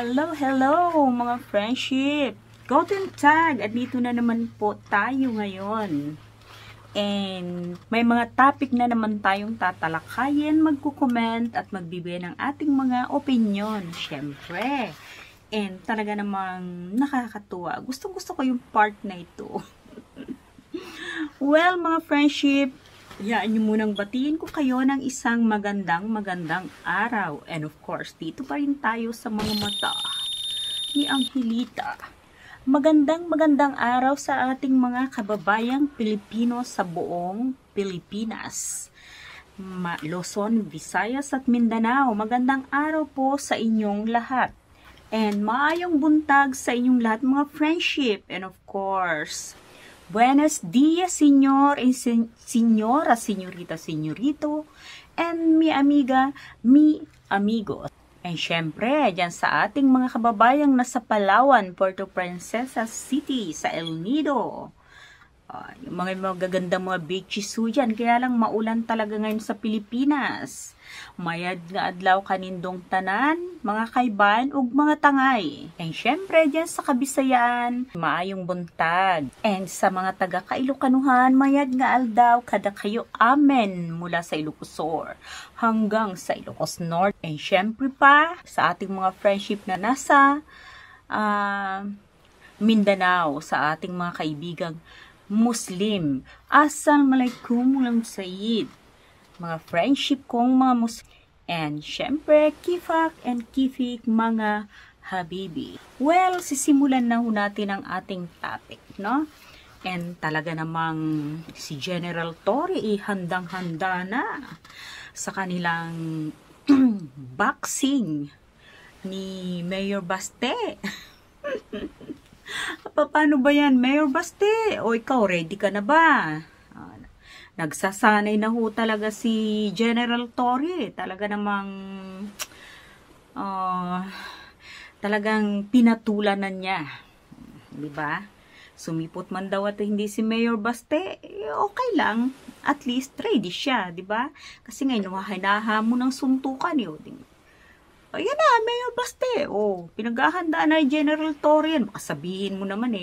Hello, hello mga friendship! Guten Tag! At dito na naman po tayo ngayon. And may mga topic na naman tayong tatalakayin, magkukomment at magbibigay ng ating mga opinion, syempre. And talaga namang nakakatuwa. Gustong-gusto ko yung part na ito. Well, mga friendship, hayaan nyo munang batiin ko kayo ng isang magandang araw. And of course, dito pa rin tayo sa mga mata ni Angelita. Magandang araw sa ating mga kababayang Pilipino sa buong Pilipinas. Luzon, Visayas at Mindanao. Magandang araw po sa inyong lahat. And maayong buntag sa inyong lahat mga friendship. And of course, buenos dias, señor and señora, señorita, señorito, and mi amiga, mi amigo. And syempre, dyan sa ating mga kababayang nasa Palawan, Puerto Princesa City, sa El Nido. Yung mga magagandang mga beaches dyan, kaya lang maulan talaga ngayon sa Pilipinas. Mayad nga adlaw kanindong tanan, mga kaiban ug mga tangay. And syempre dyan sa Kabisayaan, maayong buntag. And sa mga taga Kailokanuhan, mayad nga aldaw kada kayo amen mula sa Ilocos Sur hanggang sa Ilocos North. And syempre pa sa ating mga friendship na nasa Mindanao, sa ating mga kaibigang Muslim. Assalamualaikum walang Sayyid. Mga friendship kong mga Muslim. And syempre, kifak and kifik mga habibi. Well, sisimulan na natin ang ating topic, no? And talaga namang si General Torre handang-handa na sa kanilang boxing ni Mayor Baste. Paano ba yan, Mayor Baste? O ikaw, ready ka na ba? Nagsasanay na ho talaga si General Torre. Talaga namang talagang pinatulan na niya. Diba? Sumipot man daw at hindi si Mayor Baste, okay lang. At least ready siya, diba? Kasi ngayon, hinahamon ng suntukan yun. Ayan na, Mayor Baste. Pinaghahandaan na General Torre yan. Baka sabihin mo naman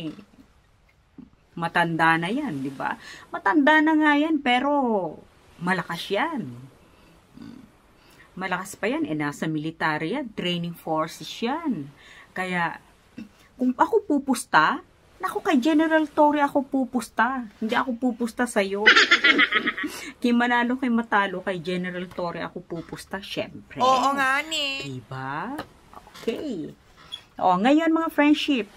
matanda na yan, di ba? Matanda na nga yan, pero malakas yan. Malakas pa yan. Nasa military yan. Training forces yan. Kaya, kung ako pupusta, naku, kay General Torre ako pupusta. Hindi ako pupusta sa'yo. Kay manalo kay matalo, kay General Torre ako pupusta, syempre. Oo nga ni. Diba? Okay. Ngayon mga friendship,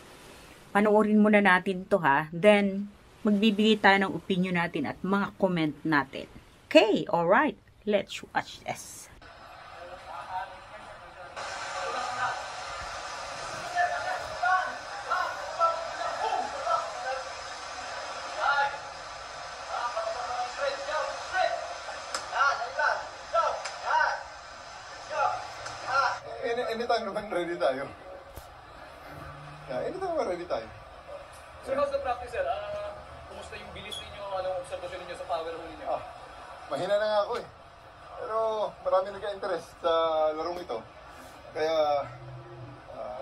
panoorin muna natin to ha. Then, magbibigay tayo ng opinion natin at mga comment natin. Okay, alright. Let's watch this. Anytime naman ready tayo. Anytime naman ready tayo. Sir, how's the practice, sir? Kumusta yung bilis ninyo? Anong observation ninyo sa power hole ninyo? Mahina na nga ako eh. Pero marami nagka-interest sa larong ito. Kaya,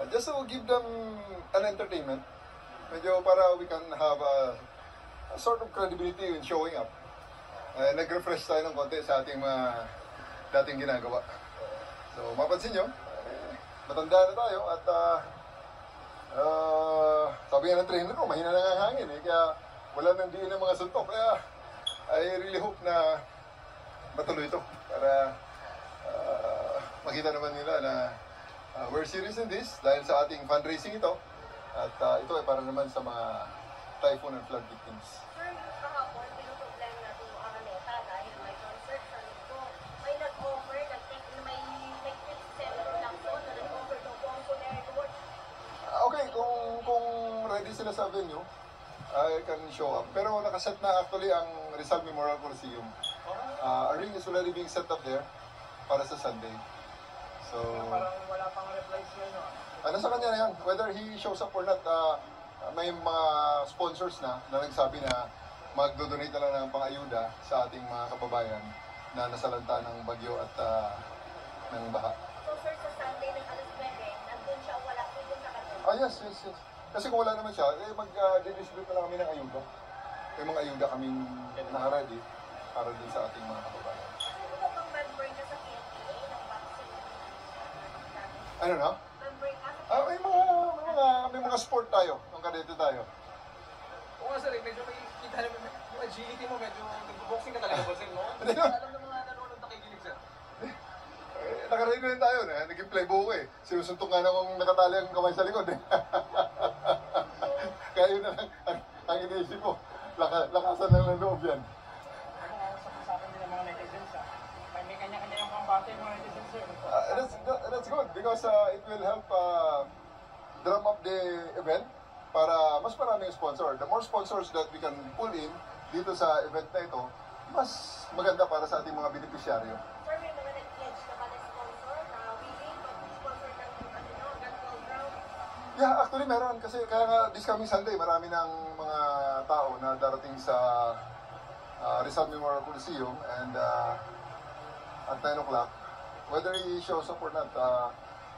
just to give them an entertainment, medyo para we can have a sort of credibility in showing up. Nag-refresh tayo ng konti sa ating mga dating ginagawa. So, mapansin nyo, matanda na tayo at sabi nga ng trainer ko, mahina na nga ang hangin kaya wala nang diin ng mga suntok. Kaya I really hope na matuloy ito para makita naman nila na we're serious in this dahil sa ating fundraising ito at ito ay para naman sa mga typhoon and flood victims. Kahapon, pinoproblem natin yung Araneta dahil may concert sa nito. May nag-offer, may senator lang po na nag-offer daw po ang Pulero Work. Okay, kung ready sila sa venue, I can show up. Pero nakaset na actually ang Rizal Memorial Coliseum. A ring is already being set up there para sa Sunday. So, Parang wala pang replies yan, no? sa kanya na yan. Whether he shows up or not, may mga sponsors na nagsabi na magdo-donate na lang ng pang-ayuda sa ating mga kababayan na nasalanta ng bagyo at ng baha. So sir, sa Sunday ng alas 9, nandun siya, wala Yes. Kasi kung wala naman siya, mag-distribute na lang kami ng ayuda. May mga ayuda kaming naka-ready para din sa ating mga kababayan. Ano ba bang member ka sa PNPA ng vaccine? Ano na? Member ka sa May mga sport tayo, ng kadete tayo. Oo nga sir, medyo may kita naman, yung agility mo, medyo nag-boxing ka talaga ba sir, no? Hindi na. Alam ng mga nanonood nakikinig sir. Nakaready rin tayo, naging playbook eh. Sinusuntok nga namang nakatali ang kamay sa likod eh. Kaya yun na lang ang iniisip ko. Lakasan lang ng loob yan. Sa akin din ng mga netizens, may kanya-kanya yung mga bata yung mga netizens, sir. That's good because it will help drum up the event para mas maraming sponsor. The more sponsors that we can pull in dito sa event na ito, mas maganda para sa ating mga beneficiaryo. Sir, may mga nag-pledge ka ba na sponsor na willing mag-sponsor ng Gunfall Ground? Yeah, actually meron kasi kaya nga this coming Sunday marami ng mga tao na darating sa Rizal Memorial Coliseum and at 9 o'clock, whether he shows up or not,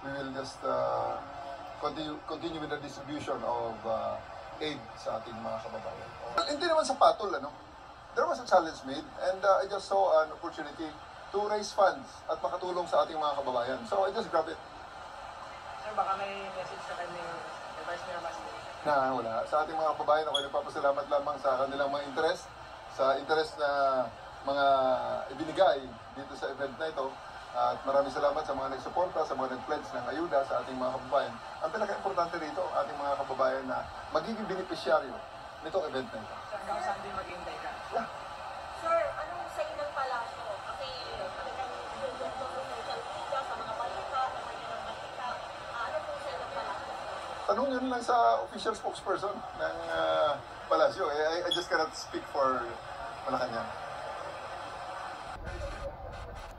we will just continue with the distribution of aid sa ating mga kababayan. Hindi naman sa patol, there was a challenge made and I just saw an opportunity to raise funds at makatulong sa ating mga kababayan. So I just grabbed it. Sir, baka may message sa kanya yung Vice Mayor Masli. Wala. Sa ating mga kababayan, ako nagpapasalamat lamang sa kanilang mga interest, sa interest na mga ibinigay dito sa event na ito. At maraming salamat sa mga nagsuporta, sa mga nag-pledge ng ayuda sa ating mga kababayan. Ang pinaka-importante rito, ating mga kababayan na magiging beneficiaryo nitong event na ito. Sir, hanggang Sunday maghihintay ka. Yeah. Sir, anong say ng palasyo? Kasi talagang nandun sa social media, sa mga balita, sa mga balita. Ano pong say ng palasyo? Tanong yun lang sa official spokesperson ng Palasyo. I just cannot speak for Malacanang.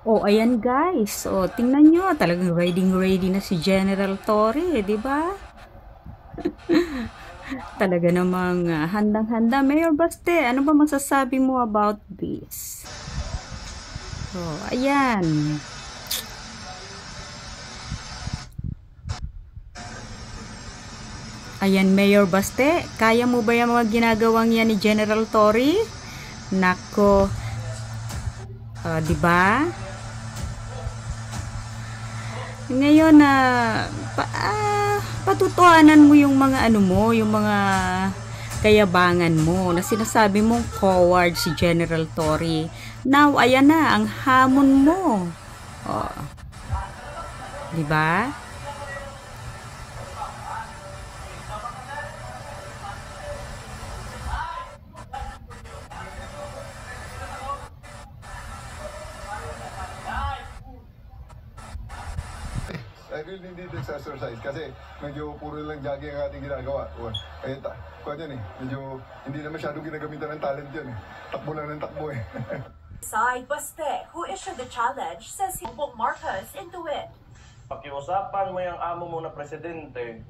Ayan guys. Tingnan nyo. Talagang ready na si General Torre, di ba? Talaga namang handang-handa. Mayor Baste, ano ba masasabi mo about this? Ayan. Ayan, Mayor Baste, kaya mo ba yung mga ginagawang yan ni General Torre? Nako. Di ba? Ngayon patutuanan mo yung mga yung mga kayabangan mo na sinasabi mong coward si General Torre. Now, ayan na ang hamon mo. Di ba? I really need this exercise kasi medyo puro lang jogging ang ating ginagawa. Ayun, kuha dyan medyo hindi na masyadong ginagamitan ng talent yun Takbo lang ng takbo Side Baste, who issued the challenge, says he put Marcos into it. Pakiusapan mo yung amo mo na presidente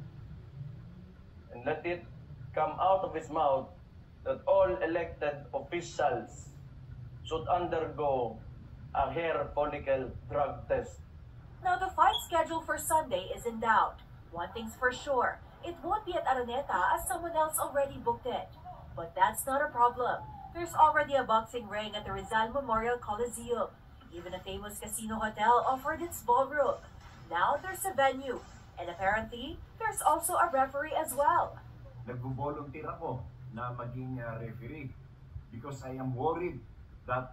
and let it come out of his mouth that all elected officials should undergo a hair follicle drug test. Now the fight schedule for Sunday is in doubt. One thing's for sure, it won't be at Araneta as someone else already booked it. But that's not a problem. There's already a boxing ring at the Rizal Memorial Coliseum. Even a famous casino hotel offered its ballroom. Now there's a venue. And apparently, there's also a referee as well. Nag-volunteer ako na maging referee because I am worried that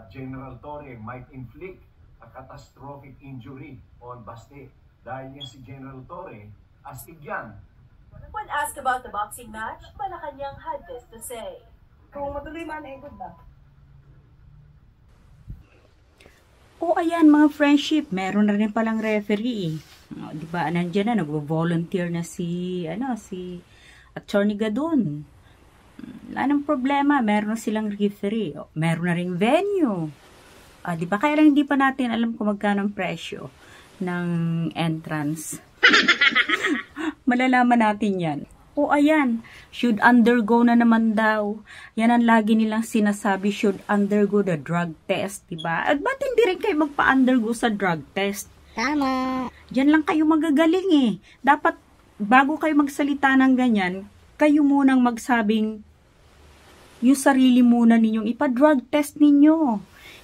General Torre might inflict a catastrophic injury on Baste dahil yan si General Torre astig yan. When asked about the boxing match, Malacanang had this to say. Kung matuloy man, good ba? Ayan mga friendship, meron na rin palang referee. Di ba, nandiyan na, nagvo-volunteer na si Attorney Gadon. Wala nang problema, meron na silang referee. Meron na ring venue. Di ba, kaya lang hindi pa natin alam kung magkano ang presyo ng entrance. Malalaman natin yan. Ayan, should undergo na naman daw. Yan ang lagi nilang sinasabi, should undergo the drug test, diba? At ba't hindi rin kayo magpa-undergo sa drug test? Tama. Diyan lang kayo magagaling Dapat bago kayo magsalita ng ganyan, kayo munang magsabing yung sarili muna ninyong ipa-drug test ninyo.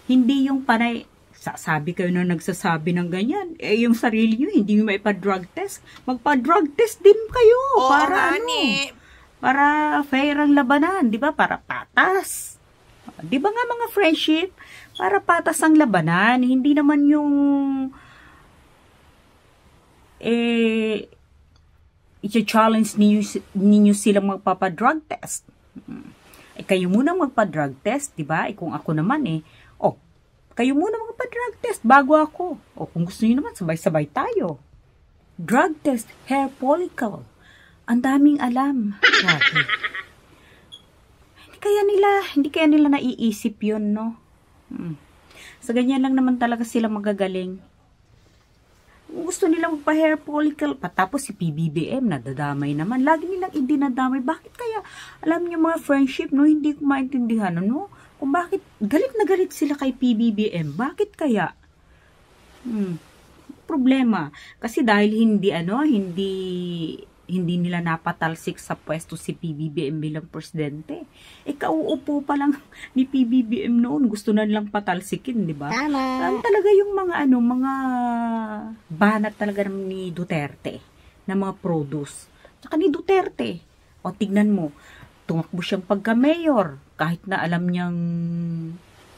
Hindi yung panay, sabi kayo na nagsasabi ng ganyan, yung sarili nyo, hindi nyo maipa-drug test. Magpa-drug test din kayo. Oo, para honey. Para fair ang labanan, di ba? Para patas. Di ba nga mga friendship? Para patas ang labanan. Hindi naman yung i-challenge ninyo silang magpapa-drug test. Kayo muna magpa-drug test, di ba? Kung ako naman kayo muna magpa-drug test bago ako. Kung gusto niyo naman, sabay-sabay tayo. Drug test, hair follicle. Ang daming alam. Grabe. Hindi kaya nila naiisip yun, no? Sa ganyan lang naman talaga sila magagaling. Gusto nila magpa-hair follicle, patapos si PBBM, nadadamay naman. Lagi nilang idinadamay. Bakit kaya? Alam niyo mga friendship, no? Hindi ko maintindihan, no? Kung bakit, galit na galit sila kay PBBM. Bakit kaya? Problema. Kasi dahil hindi nila napatalsik sa pwesto si PBBM bilang presidente. Kauupo pa lang ni PBBM noon, gusto na nilang patalsikin, di ba? Tama. Talaga yung mga banat talaga ni Duterte, na mga produce. Tsaka ni Duterte. Tignan mo, tumakbo siyang pagka-mayor, kahit na alam niyang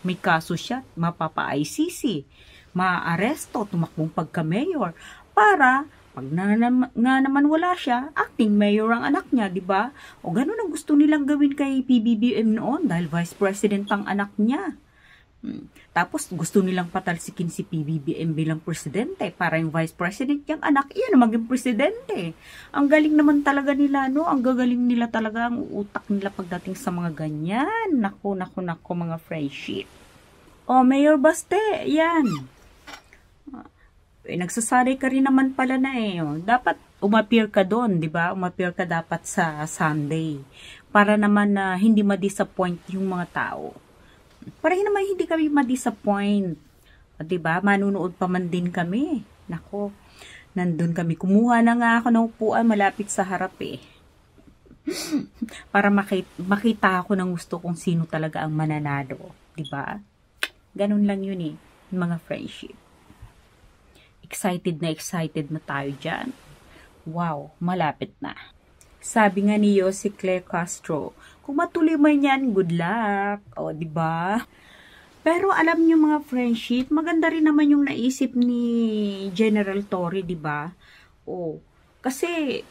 may kaso siya, mapapa-ICC, maaaresto, tumakbong pagka-mayor, para pag nga naman wala siya, acting mayor ang anak niya, di ba? Ganun ang gusto nilang gawin kay PBBM noon dahil vice president ang anak niya. Tapos gusto nilang patalsikin si PBBM bilang presidente para yung vice president yung anak, iyan ang maging presidente. Ang galing naman talaga nila, no? Ang gagaling nila talaga, ang utak nila pagdating sa mga ganyan. Naku, mga friendship. Mayor Baste, yan. Nagsasanay ka rin naman pala na dapat umappear ka doon, di ba? Umappear ka dapat sa Sunday. Para naman na hindi ma-disappoint yung mga tao. Para naman hindi kami ma-disappoint. Di ba? Manunood pa man din kami. Nako, nandun kami. Kumuha na nga ako ng upuan malapit sa harap para makita ako ng gusto kung sino talaga ang mananalo. Di ba? Ganun lang yun mga friendship. Excited na tayo dyan. Wow, malapit na. Sabi nga ni Jose Claire Castro, kung matuloy man yan, good luck. Diba? Pero alam niyo mga friendship, maganda rin naman yung naisip ni General Torre, diba? Kasi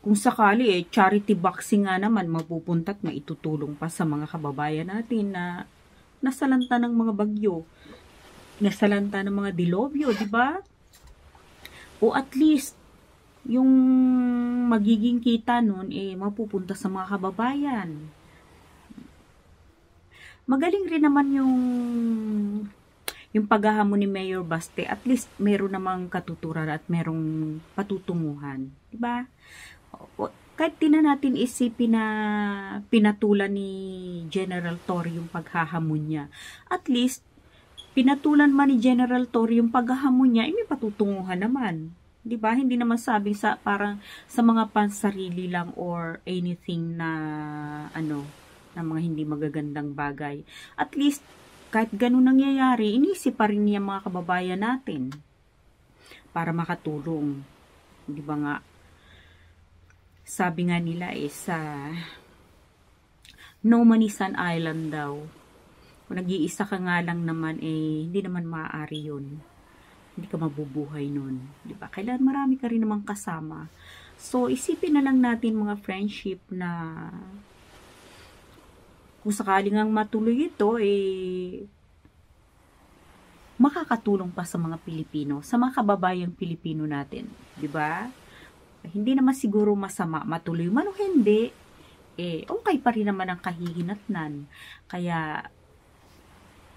kung sakali charity boxing nga naman mapupunta at maitutulong pa sa mga kababayan natin na nasalanta ng mga bagyo. Nasalanta ng mga dilobyo, di ba? At least, yung magiging kita nun, mapupunta sa mga kababayan. Magaling rin naman yung paghahamon ni Mayor Baste. At least, meron namang katuturan at merong patutunguhan. Di ba? Kahit di na natin isipin na pinatulan ni General Torre yung paghahamon niya. At least, pinatulan man ni General Torre yung paghahamon niya, may patutunguhan naman. Di ba? Hindi naman sabing parang sa mga pansarili lang or anything na na mga hindi magagandang bagay. At least, kahit ganun nangyayari, inisip pa rin niya mga kababayan natin para makatulong. Di ba nga? Sabi nga nila sa No Man is an Island daw. Kung nag-iisa ka nga lang naman, hindi naman maaari yun. Hindi ka mabubuhay nun. Diba? Kailangan marami ka rin namang kasama. So, isipin na lang natin mga friendship na kung sakaling ang matuloy ito, makakatulong pa sa mga Pilipino, sa mga kababayang Pilipino natin. Diba? Hindi naman siguro masama matuloy man o hindi. Okay pa rin naman ang kahihinatnan. Kaya,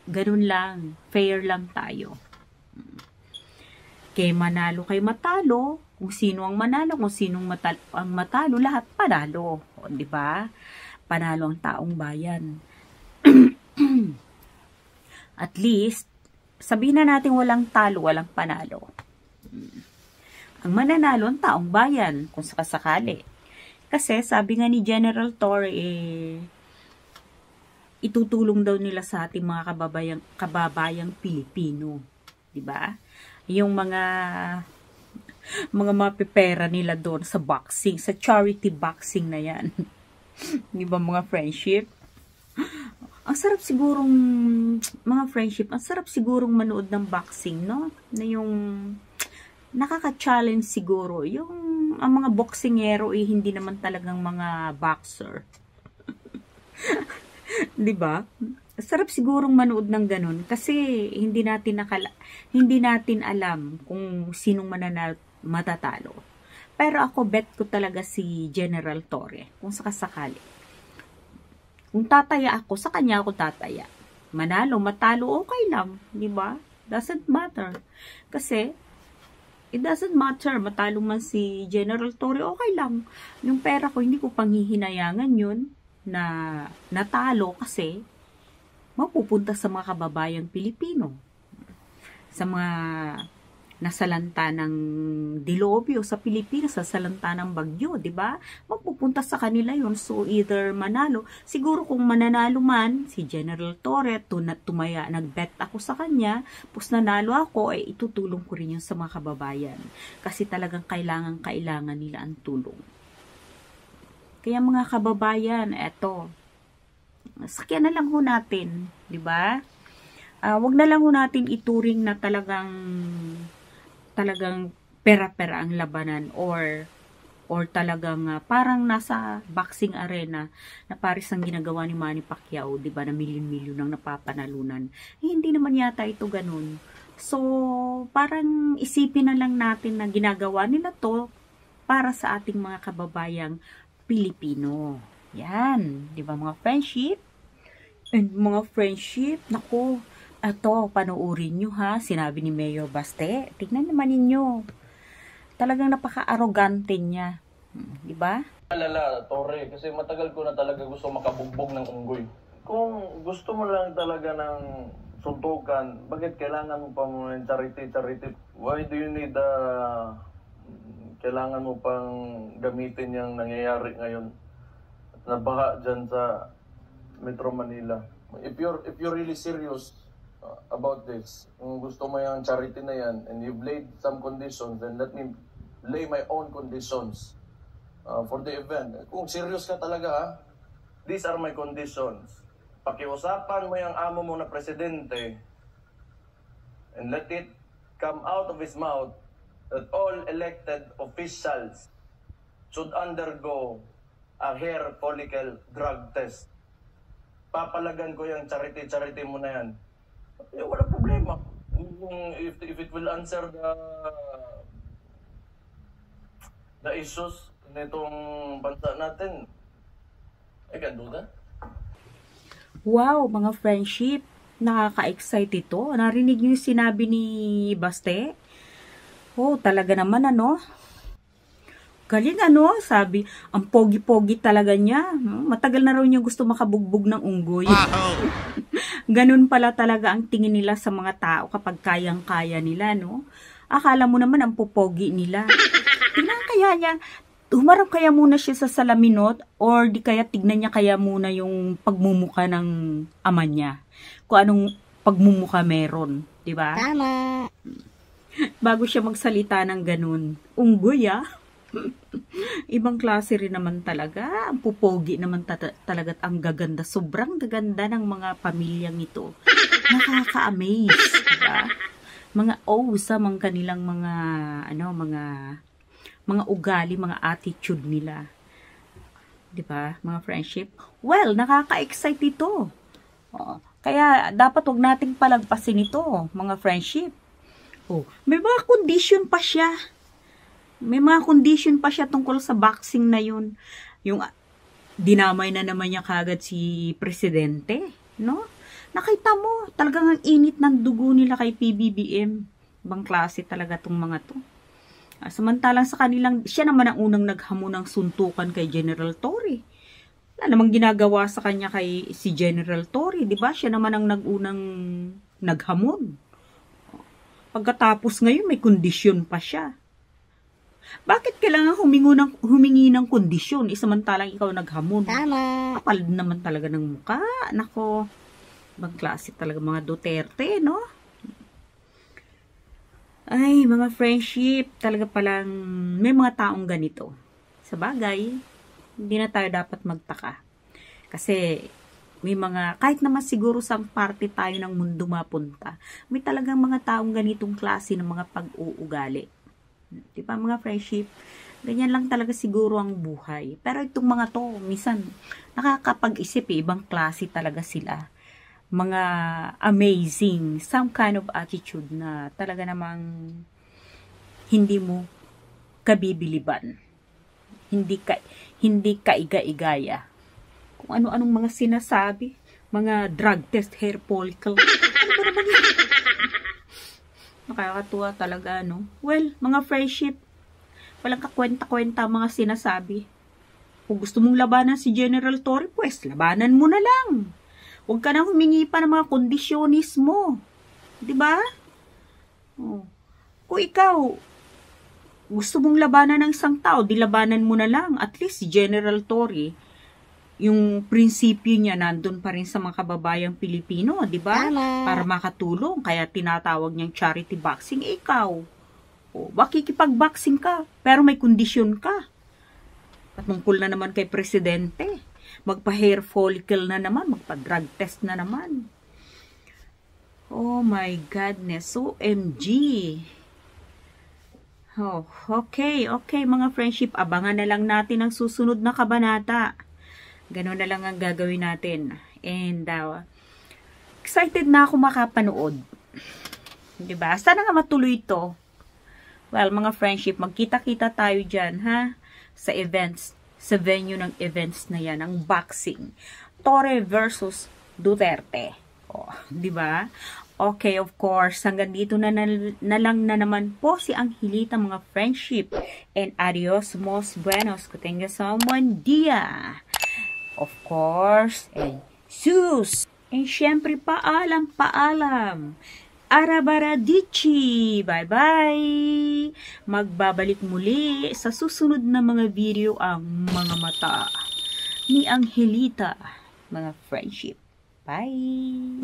ganun lang, fair lang tayo. Kaya manalo kay matalo, kung sino ang manalo, kung sino ang matalo, lahat panalo. Di ba? Panalo ang taong bayan. At least, sabihin na natin walang talo, walang panalo. Ang mananalo ang taong bayan kung sakasakali. Kasi sabi nga ni General Torre, itutulong daw nila sa ating mga kababayang Pilipino, 'di ba? Yung mga mapipera nila doon sa boxing, sa charity boxing na 'yan. 'Di ba mga friendship? Ang sarap sigurong ang sarap sigurong manood ng boxing, no? Na yung nakaka-challenge siguro yung ang mga boksingero hindi naman talagang mga boxer. 'Di ba? Sarap sigurong manood ng ganun kasi hindi natin alam kung sinong matatalo. Pero ako bet ko talaga si General Torre kung sakasakali. Kung tataya ako, sa kanya ako tataya. Manalo, matalo, okay lang, 'di ba? Doesn't matter. Kasi it doesn't matter, matalo man si General Torre, okay lang. Yung pera ko, hindi ko panghihinayangan yun na natalo kasi mapupunta sa mga kababayang Pilipino. Sa mga nasalanta ng dilobyo sa Pilipinas, nasalanta ng bagyo, di ba? Mapupunta sa kanila yun. So, either manalo. Siguro kung mananalo man, si General Torre, tumaya, nag-bet ako sa kanya, pus nanalo ako, itutulong ko rin yun sa mga kababayan. Kasi talagang kailangan nila ang tulong. Kaya mga kababayan, eto, sakyan na lang ho natin, di ba? Wag na lang ho natin ituring na talagang pera-pera ang labanan or talagang parang nasa boxing arena na pares ang ginagawa ni Manny Pacquiao, 'di ba, na milyon-milyon ang napapanalunan. Hindi naman yata ito ganun. So, parang isipin na lang natin na ginagawa nila to para sa ating mga kababayang Pilipino. Yan, 'di ba mga friendship? And mga friendship, nako, eto, panoorin nyo ha, sinabi ni Mayor Baste. Tignan naman ninyo. Talagang napaka-arrogante niya. Di ba? Alala, Torre, kasi matagal ko na talaga gusto makabugbog ng unggoy. Kung gusto mo lang talaga ng suntukan, bakit kailangan mo pa mo ng charity? Why do you need kailangan mo pang gamitin yung nangyayari ngayon na baha dyan sa Metro Manila? If you're really serious about this, kung gusto mo yung charity na yan and you've laid some conditions, then let me lay my own conditions for the event. Kung serious ka talaga, these are my conditions. Pakiusapan mo yung amo mo na presidente and let it come out of his mouth that all elected officials should undergo a hair follicle drug test. Papalagan ko yung charity mo na yan. Wala problema. If it will answer the issues nitong bansa natin, I can do that. Wow, mga friendship, nakaka-excite ito. Narinig niyo yung sinabi ni Baste? Oh, talaga naman ano? Galing ano? Sabi, ang pogi-pogi talaga niya. Matagal na raw niya gusto makabugbog ng unggoy. Wow. Ganun pala talaga ang tingin nila sa mga tao kapag kayang-kaya nila, no? Akala mo naman ang popogi nila. Tingnan kaya niya, humarap kaya muna siya sa salaminot or di kaya tignan niya kaya muna yung pagmumuka ng ama niya. Kung anong pagmumuka meron, di ba? Tama. Bago siya magsalita ng ganun. Unggoy, ah. Ibang klase rin naman talaga. Ang pupogi naman talaga at ang gaganda. Sobrang gaganda ng mga pamilyang ito. Nakaka-amaze, diba? Mga sa mga kanilang mga ugali, mga attitude nila. Diba? Mga friendship. Well, nakaka-excite ito. Kaya dapat wag nating palagpasin ito, mga friendship. May mga condition pa siya. May mga condition pa siya tungkol sa boxing na yun. Yung dinamay na naman niya kagad si presidente, no? Nakita mo, talagang ang init ng dugo nila kay PBBM. Ibang klase talaga tong mga to. Samantalang sa kanilang, siya naman ang unang naghamon ng suntukan kay General Torre. Wala namang ginagawa sa kanya kay si General Torre, di ba? Siya naman ang unang naghamon. Pagkatapos ngayon, may kondisyon pa siya. Bakit kailangan humingi ng kondisyon? Samantalang ikaw naghamon. Tama. Kapal naman talaga ng mukha. Nako, ibang klase talaga mga Duterte, no? Ay, mga friendship, talaga palang may mga taong ganito. Sa bagay, hindi na tayo dapat magtaka. Kasi may mga, kahit naman siguro sa parte tayo ng mundo mapunta, may talagang mga taong ganitong klase ng mga pag-uugali. Diba mga friendship? Ganyan lang talaga siguro ang buhay. Pero itong mga to, minsan, nakakapag-isip ibang klase talaga sila. Mga amazing, some kind of attitude na talaga namang hindi mo kabibiliban. Hindi kaiga-igaya. Kung ano-anong mga sinasabi, mga drug test, hair follicle. Ano ba naman yun? Nakakatuwa talaga, no? Well, mga friendship, walang kakwenta-kwenta mga sinasabi. Kung gusto mong labanan si General Torre, pues, labanan mo na lang. Huwag ka nang humingi pa ng mga kondisyonis mo. Diba? Oh. Kung ikaw, gusto mong labanan ng isang tao, di labanan mo na lang. At least si General Torre, yung prinsipyo niya nandun pa rin sa mga kababayang Pilipino, di ba? Para makatulong, kaya tinatawag niyang charity boxing. Ikaw, makikipag-boxing ka, pero may kondisyon ka. Patungkol na naman kay Presidente. Magpa-hair follicle na naman, magpa-drug test na naman. Oh my goodness, OMG. Oh, okay mga friendship, abangan na lang natin ang susunod na kabanata. Ganun na lang ang gagawin natin. And, excited na ako makapanood. Diba? Sana nga matuloy ito. Well, mga friendship, magkita-kita tayo dyan, ha? Sa events, sa venue ng events na yan, ang boxing. Torre versus Duterte. Oh, diba? Okay, of course, hanggang dito na lang na naman po si Angelita, mga friendship. And adios, mos buenos. Kutenga someone dia. Of course, and sus! And syempre, paalam. Arabaradichi! Bye-bye! Magbabalik muli sa susunod na mga video ang mga mata ni Angelita, mga friendship. Bye!